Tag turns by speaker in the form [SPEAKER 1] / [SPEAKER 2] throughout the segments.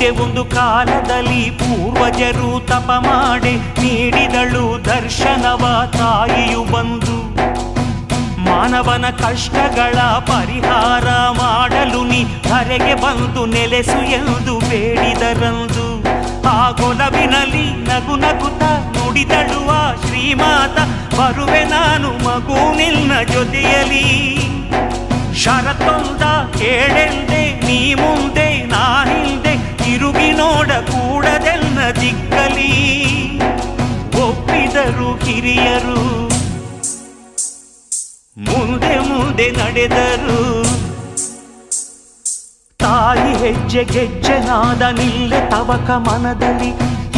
[SPEAKER 1] ಹಿಂದೆ ಒಂದು ಕಾಲದಲ್ಲಿ ಪೂರ್ವಜರು ತಪ ಮಾಡಿ ನೀಡಿದಳು ದರ್ಶನವ ತಾಯಿಯು ಬಂದು. ಮಾನವನ ಕಷ್ಟಗಳ ಪರಿಹಾರ ಮಾಡಲು ನೀ ಧರೆಗೆ ಬಂದು ನೆಲೆಸು ಎಂದು ಬೇಡಿದರಂದು. ಆ ಗೊಲವಿನಲ್ಲಿ ನಗು ನಗುತ್ತ ನುಡಿದಳುವ ಶ್ರೀಮಾತ, ಬರುವೆ ನಾನು ಮಗು ನಿನ್ನ ಜೊತೆಯಲಿ. ಷರತ್ತೊಂದ ಕೇಳೆಂದೆ, ನೀ ಮುಂದೆ ನಾ ಹಿಂದೆ, ತಿರುಗಿ ನೋಡ ಕೂಡದೆನ್ನ ದಿಕ್ಕಲಿ. ಒಪ್ಪಿದರು ಹಿರಿಯರು, ಮುಂದೆ ಮುಂದೆ ನಡೆದರು. ತಾಯಿ ಹೆಜ್ಜೆ ಗೆಜ್ಜೆನಾದ ನಿಲ್ಲೆ ತವಕ ಮನದಲ್ಲಿ,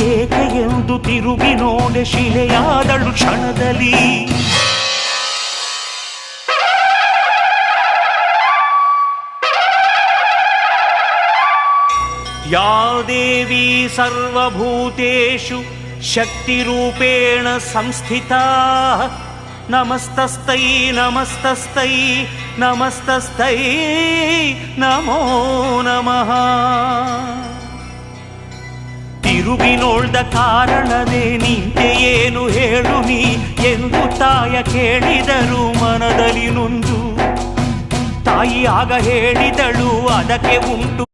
[SPEAKER 1] ಏಕೆ ಎಂದು ತಿರುಗಿ ನೋಡೆ ಶಿಲೆಯಾದಳು ಕ್ಷಣದಲ್ಲಿ. ಯಾ ದೇವಿ ಸರ್ವಭೂತೇಷು ಶಕ್ತಿರೂಪೇಣ ಸಂಸ್ಥಿತಾ, ನಮಸ್ತಸ್ತೈ ನಮಸ್ತಸ್ತೈ ನಮಸ್ತಸ್ತೈ ನಮೋ ನಮಃ. ತಿರುಗಿ ನೋಡ್ದ ಕಾರಣದೇ ನಿಂತೆ ಏನು ಹೇಳು ನೀ ಎಂದು ತಾಯ ಕೇಳಿದರು ಮನದಲ್ಲಿ ನೊಂದು. ತಾಯಿ ಆಗ ಹೇಳಿದಳು, ಅದಕ್ಕೆ ಉಂಟು